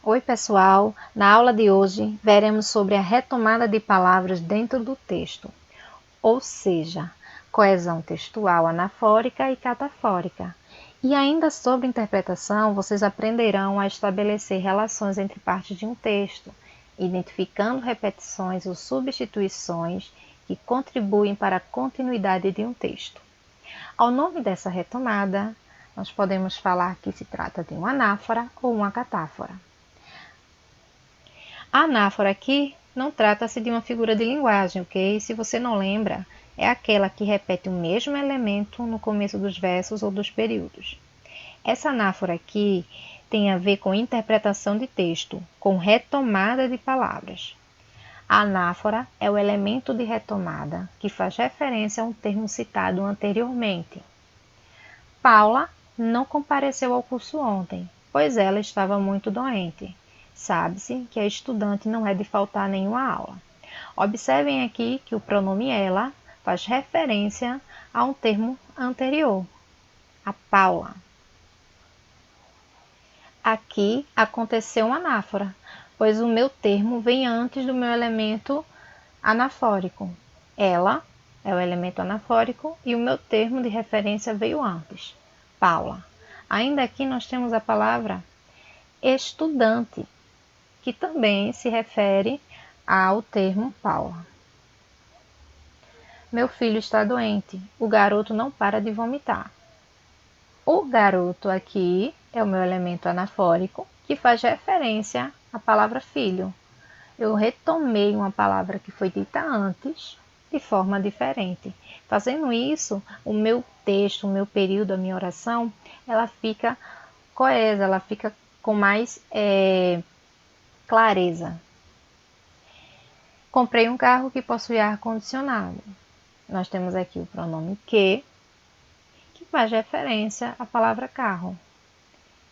Oi pessoal, na aula de hoje veremos sobre a retomada de palavras dentro do texto, ou seja, coesão textual anafórica e catafórica. E ainda sobre interpretação, vocês aprenderão a estabelecer relações entre partes de um texto, identificando repetições ou substituições que contribuem para a continuidade de um texto. Ao nome dessa retomada, nós podemos falar que se trata de uma anáfora ou uma catáfora. A anáfora aqui não trata-se de uma figura de linguagem, ok? Se você não lembra, é aquela que repete o mesmo elemento no começo dos versos ou dos períodos. Essa anáfora aqui tem a ver com interpretação de texto, com retomada de palavras. A anáfora é o elemento de retomada que faz referência a um termo citado anteriormente. Paula não compareceu ao curso ontem, pois ela estava muito doente. Sabe-se que a estudante não é de faltar nenhuma aula. Observem aqui que o pronome ela faz referência a um termo anterior, a Paula. Aqui aconteceu uma anáfora, pois o meu termo vem antes do meu elemento anafórico. Ela é o elemento anafórico e o meu termo de referência veio antes, Paula. Ainda aqui nós temos a palavra estudante, que também se refere ao termo Paula. Meu filho está doente. O garoto não para de vomitar. O garoto aqui é o meu elemento anafórico, que faz referência à palavra filho. Eu retomei uma palavra que foi dita antes, de forma diferente. Fazendo isso, o meu texto, o meu período, a minha oração, ela fica coesa, ela fica com mais clareza. Comprei um carro que possui ar-condicionado. Nós temos aqui o pronome que faz referência à palavra carro.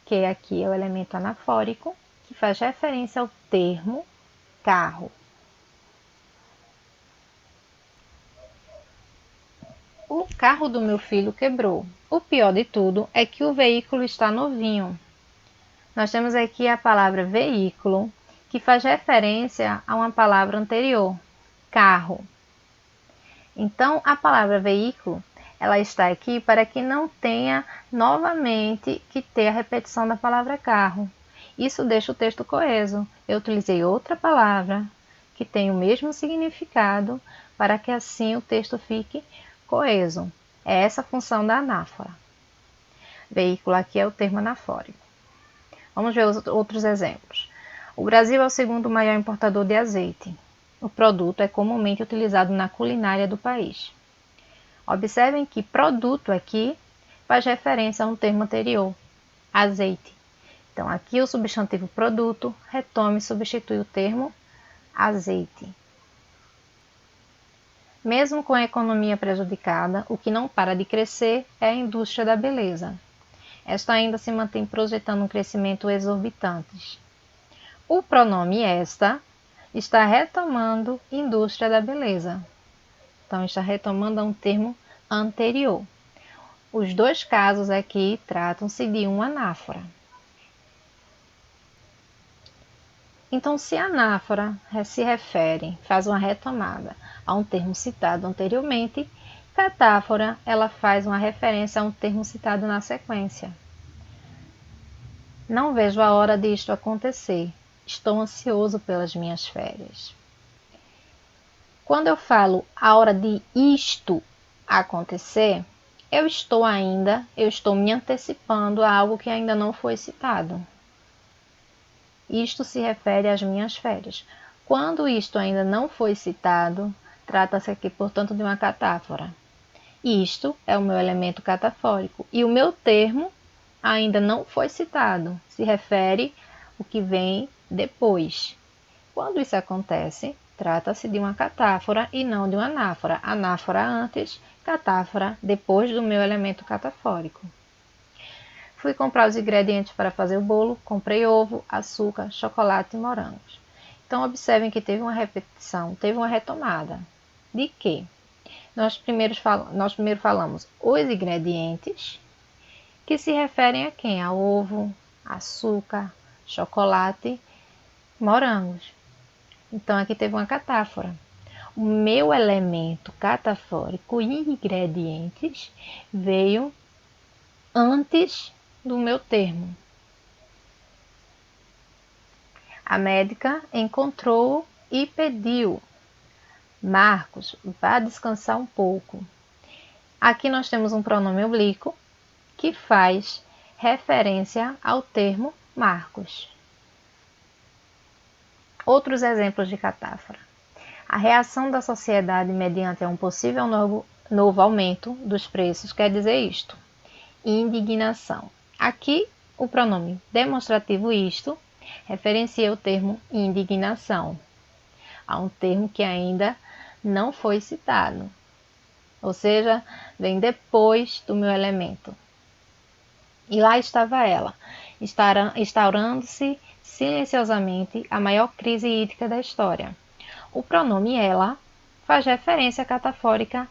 Que aqui é o elemento anafórico, que faz referência ao termo carro. O carro do meu filho quebrou. O pior de tudo é que o veículo está novinho. Nós temos aqui a palavra veículo, que faz referência a uma palavra anterior, carro. Então, a palavra veículo, ela está aqui para que não tenha novamente que ter a repetição da palavra carro. Isso deixa o texto coeso. Eu utilizei outra palavra que tem o mesmo significado para que assim o texto fique coeso. É essa a função da anáfora. Veículo aqui é o termo anafórico. Vamos ver os outros exemplos. O Brasil é o segundo maior importador de azeite. O produto é comumente utilizado na culinária do país. Observem que produto aqui faz referência a um termo anterior, azeite. Então, aqui o substantivo produto retoma e substitui o termo azeite. Mesmo com a economia prejudicada, o que não para de crescer é a indústria da beleza. Esta ainda se mantém projetando um crescimento exorbitante. O pronome esta está retomando indústria da beleza. Então, está retomando a um termo anterior. Os dois casos aqui tratam-se de uma anáfora. Então, se a anáfora se refere, faz uma retomada a um termo citado anteriormente, catáfora, ela faz uma referência a um termo citado na sequência. Não vejo a hora disto acontecer. Estou ansioso pelas minhas férias. Quando eu falo a hora de isto acontecer, eu estou me antecipando a algo que ainda não foi citado. Isto se refere às minhas férias. Quando isto ainda não foi citado, trata-se aqui, portanto, de uma catáfora. Isto é o meu elemento catafórico e o meu termo ainda não foi citado, se refere ao que vem depois. Quando isso acontece, trata-se de uma catáfora e não de uma anáfora. Anáfora antes, catáfora depois do meu elemento catafórico. Fui comprar os ingredientes para fazer o bolo, comprei ovo, açúcar, chocolate e morangos. Então, observem que teve uma repetição, teve uma retomada. De quê? Nós primeiro falamos os ingredientes, que se referem a quem? A ovo, açúcar, chocolate, morangos. Então aqui teve uma catáfora. O meu elemento catafórico e ingredientes veio antes do meu termo. A médica encontrou e pediu: Marcos, vá descansar um pouco. Aqui nós temos um pronome oblíquo que faz referência ao termo Marcos. Outros exemplos de catáfora. A reação da sociedade mediante um possível novo aumento dos preços quer dizer isto: indignação. Aqui, o pronome demonstrativo isto referencia o termo indignação, a um termo que ainda não foi citado, ou seja, vem depois do meu elemento. E lá estava ela, instaurando-se silenciosamente a maior crise hídrica da história. O pronome ela faz referência catafórica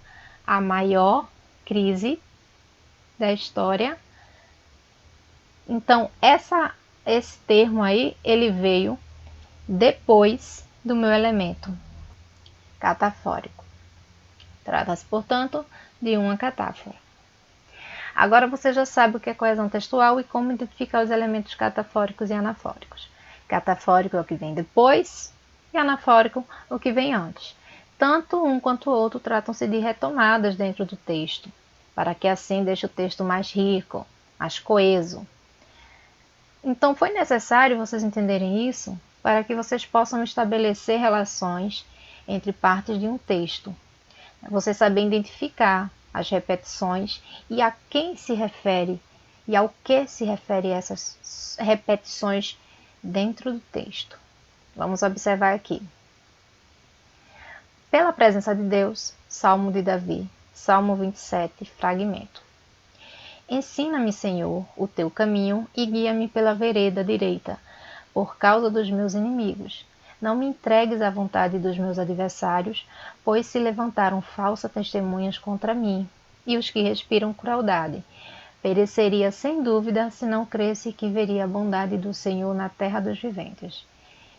à maior crise da história. Então, esse termo aí, ele veio depois do meu elemento catafórico. Trata-se, portanto, de uma catáfora. Agora você já sabe o que é coesão textual e como identificar os elementos catafóricos e anafóricos. Catafórico é o que vem depois e anafórico o que vem antes. Tanto um quanto o outro tratam-se de retomadas dentro do texto, para que assim deixe o texto mais rico, mais coeso. Então foi necessário vocês entenderem isso para que vocês possam estabelecer relações entre partes de um texto. Você saber identificar as repetições e a quem se refere e ao que se refere essas repetições dentro do texto. Vamos observar aqui. Pela presença de Deus, Salmo de Davi, Salmo 27, fragmento. Ensina-me, Senhor, o teu caminho e guia-me pela vereda direita, por causa dos meus inimigos. Não me entregues à vontade dos meus adversários, pois se levantaram falsas testemunhas contra mim, e os que respiram crueldade. Pereceria sem dúvida se não cresse que veria a bondade do Senhor na terra dos viventes.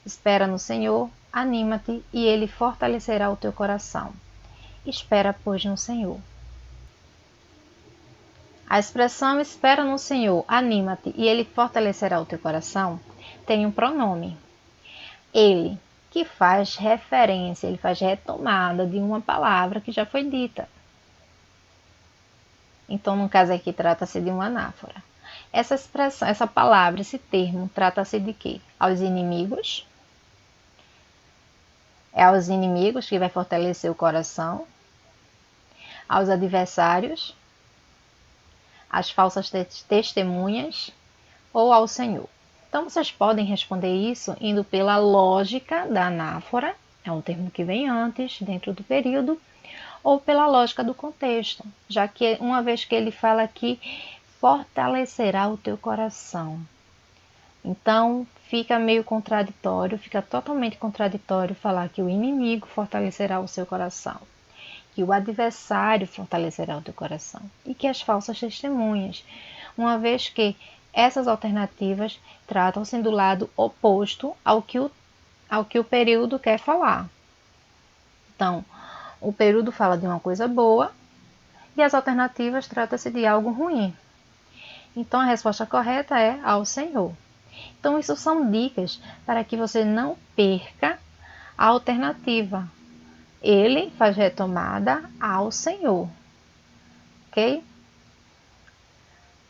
Espera no Senhor, anima-te, e Ele fortalecerá o teu coração. Espera, pois, no Senhor. A expressão espera no Senhor, anima-te, e Ele fortalecerá o teu coração tem um pronome. Ele, que faz referência, ele faz retomada de uma palavra que já foi dita. Então, no caso aqui, trata-se de uma anáfora. Essa expressão, essa palavra, esse termo, trata-se de quê? Aos inimigos. É aos inimigos que vai fortalecer o coração. Aos adversários. Às falsas testemunhas. Ou ao Senhor. Então, vocês podem responder isso indo pela lógica da anáfora, é um termo que vem antes, dentro do período, ou pela lógica do contexto, já que uma vez que ele fala aqui, fortalecerá o teu coração. Então, fica meio contraditório, fica totalmente contraditório falar que o inimigo fortalecerá o seu coração, que o adversário fortalecerá o teu coração, e que as falsas testemunhas, uma vez que essas alternativas tratam-se do lado oposto ao que o período quer falar. Então, o período fala de uma coisa boa e as alternativas tratam-se de algo ruim. Então, a resposta correta é ao Senhor. Então, isso são dicas para que você não perca a alternativa. Ele faz retomada ao Senhor. Ok?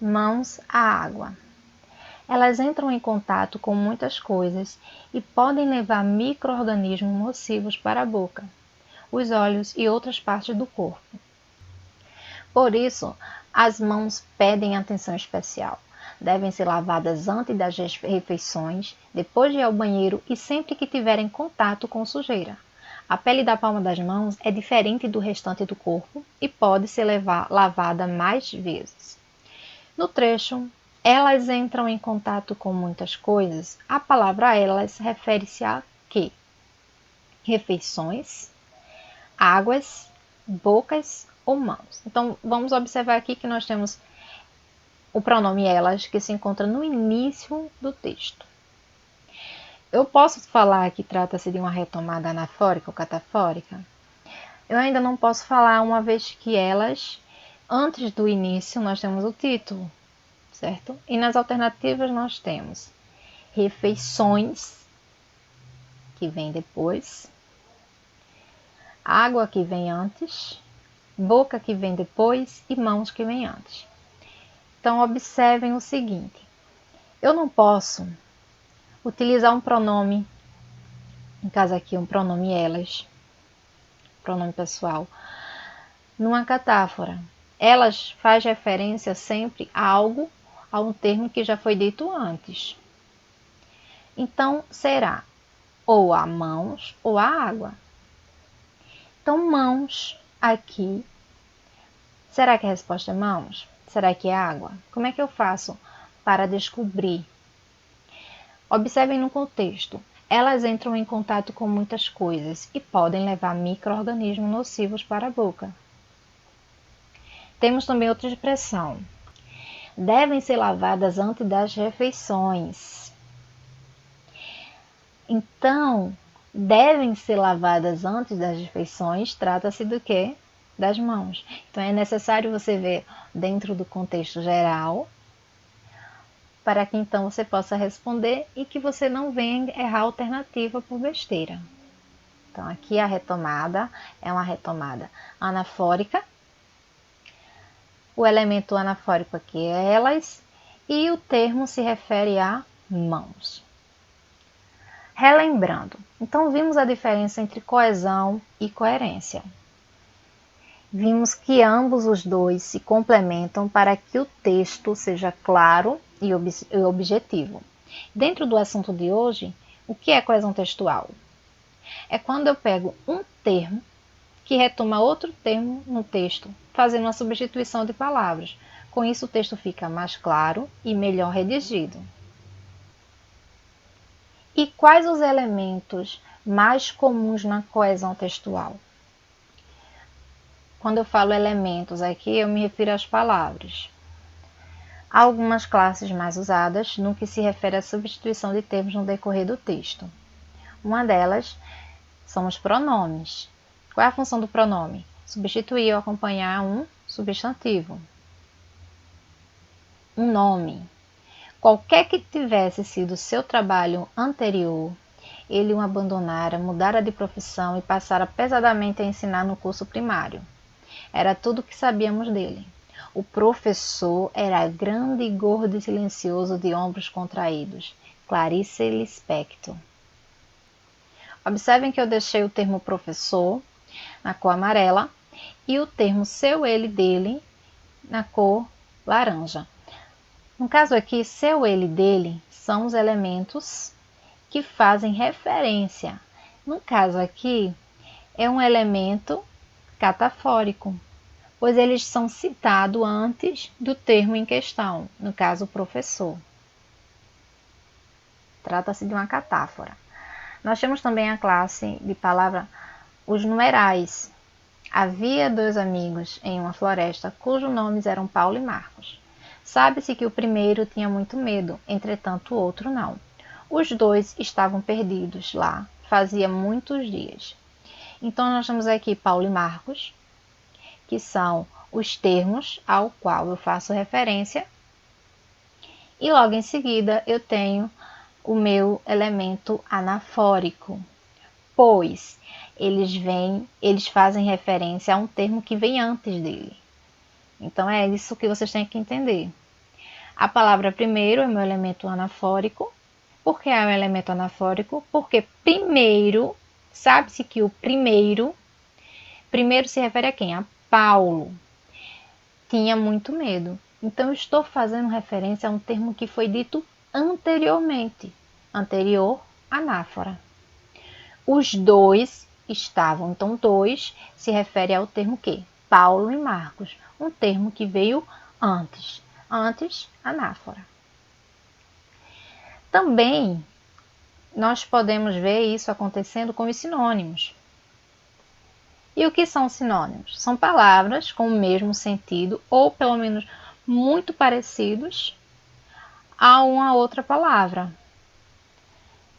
Mãos à água. Elas entram em contato com muitas coisas e podem levar micro-organismos nocivos para a boca, os olhos e outras partes do corpo. Por isso, as mãos pedem atenção especial. Devem ser lavadas antes das refeições, depois de ir ao banheiro e sempre que tiverem contato com sujeira. A pele da palma das mãos é diferente do restante do corpo e pode ser lavada mais vezes. No trecho, elas entram em contato com muitas coisas. A palavra elas refere-se a quê? Refeições, águas, bocas ou mãos. Então, vamos observar aqui que nós temos o pronome elas, que se encontra no início do texto. Eu posso falar que trata-se de uma retomada anafórica ou catafórica? Eu ainda não posso falar, uma vez que elas, antes do início, nós temos o título, certo? E nas alternativas nós temos refeições, que vem depois, água, que vem antes, boca, que vem depois, e mãos, que vem antes. Então, observem o seguinte: eu não posso utilizar um pronome, no caso aqui um pronome elas, pronome pessoal, numa catáfora. Elas faz referência sempre a algo, a um termo que já foi dito antes. Então, será ou a mãos ou a água. Então, mãos aqui. Será que a resposta é mãos? Será que é água? Como é que eu faço para descobrir? Observem no contexto. Elas entram em contato com muitas coisas e podem levar micro-organismos nocivos para a boca. Temos também outra expressão. Devem ser lavadas antes das refeições. Então, devem ser lavadas antes das refeições, trata-se do quê? Das mãos. Então, é necessário você ver dentro do contexto geral, para que então você possa responder e que você não venha errar a alternativa por besteira. Então, aqui a retomada é uma retomada anafórica. O elemento anafórico aqui é elas e o termo se refere a mãos. Relembrando, então vimos a diferença entre coesão e coerência. Vimos que ambos os dois se complementam para que o texto seja claro e objetivo. Dentro do assunto de hoje, o que é coesão textual? É quando eu pego um termo que retoma outro termo no texto, fazendo uma substituição de palavras. Com isso, o texto fica mais claro e melhor redigido. E quais os elementos mais comuns na coesão textual? Quando eu falo elementos aqui, eu me refiro às palavras. Há algumas classes mais usadas no que se refere à substituição de termos no decorrer do texto. Uma delas são os pronomes. Qual é a função do pronome? Substituir ou acompanhar um substantivo. Um nome. Qualquer que tivesse sido seu trabalho anterior, ele o abandonara, mudara de profissão e passara pesadamente a ensinar no curso primário. Era tudo o que sabíamos dele. O professor era grande, gordo e silencioso, de ombros contraídos. Clarice Lispector. Observem que eu deixei o termo professor na cor amarela e o termo seu, ele, dele na cor laranja. No caso aqui, seu, ele, dele são os elementos que fazem referência. No caso aqui, é um elemento catafórico, pois eles são citados antes do termo em questão, no caso, professor. Trata-se de uma catáfora. Nós temos também a classe de palavra os numerais. Havia 2 amigos em uma floresta, cujos nomes eram Paulo e Marcos. Sabe-se que o primeiro tinha muito medo, entretanto o outro não. Os 2 estavam perdidos lá, fazia muitos dias. Então nós temos aqui Paulo e Marcos, que são os termos ao qual eu faço referência. E logo em seguida eu tenho o meu elemento anafórico, pois eles fazem referência a um termo que vem antes dele. Então é isso que vocês têm que entender. A palavra primeiro é meu elemento anafórico. Por que é um elemento anafórico? Porque primeiro, sabe-se que o primeiro se refere a quem? A Paulo. Tinha muito medo. Então eu estou fazendo referência a um termo que foi dito anteriormente. Anterior, anáfora. Os 2 estavam. Então 2 se refere ao termo que? Paulo e Marcos. Um termo que veio antes. Antes, anáfora. Também nós podemos ver isso acontecendo com os sinônimos. E o que são sinônimos? São palavras com o mesmo sentido ou pelo menos muito parecidos a uma outra palavra.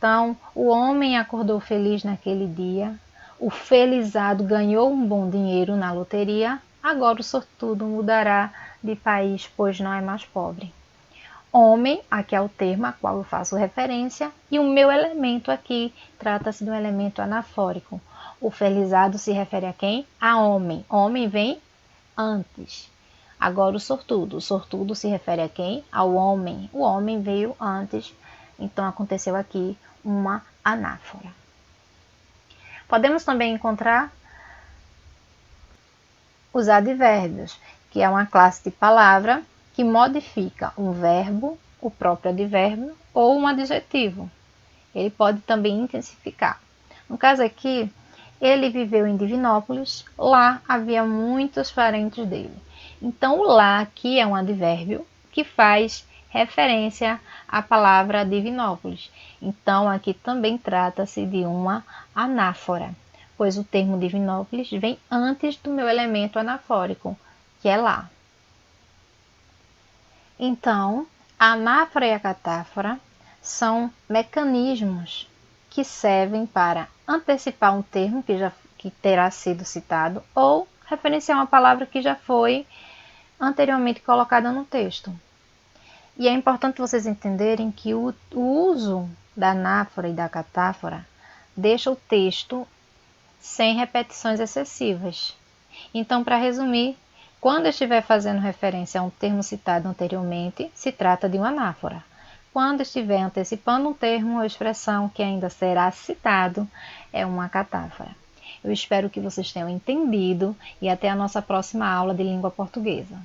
Então, o homem acordou feliz naquele dia, o felizardo ganhou um bom dinheiro na loteria, agora o sortudo mudará de país, pois não é mais pobre. Homem, aqui é o termo a qual eu faço referência, e o meu elemento aqui trata-se de um elemento anafórico. O felizardo se refere a quem? A homem. Homem vem antes. Agora o sortudo se refere a quem? Ao homem. O homem veio antes, então aconteceu aqui uma anáfora. Podemos também encontrar os advérbios, que é uma classe de palavra que modifica um verbo, o próprio advérbio, ou um adjetivo. Ele pode também intensificar. No caso aqui, ele viveu em Divinópolis, lá havia muitos parentes dele. Então, o lá aqui é um advérbio que faz referência à palavra Divinópolis. Então, aqui também trata-se de uma anáfora, pois o termo Divinópolis vem antes do meu elemento anafórico, que é lá. Então, a anáfora e a catáfora são mecanismos que servem para antecipar um termo que terá sido citado ou referenciar uma palavra que já foi anteriormente colocada no texto. E é importante vocês entenderem que o uso da anáfora e da catáfora deixa o texto sem repetições excessivas. Então, para resumir, quando estiver fazendo referência a um termo citado anteriormente, se trata de uma anáfora. Quando estiver antecipando um termo ou expressão que ainda será citado, é uma catáfora. Eu espero que vocês tenham entendido e até a nossa próxima aula de língua portuguesa.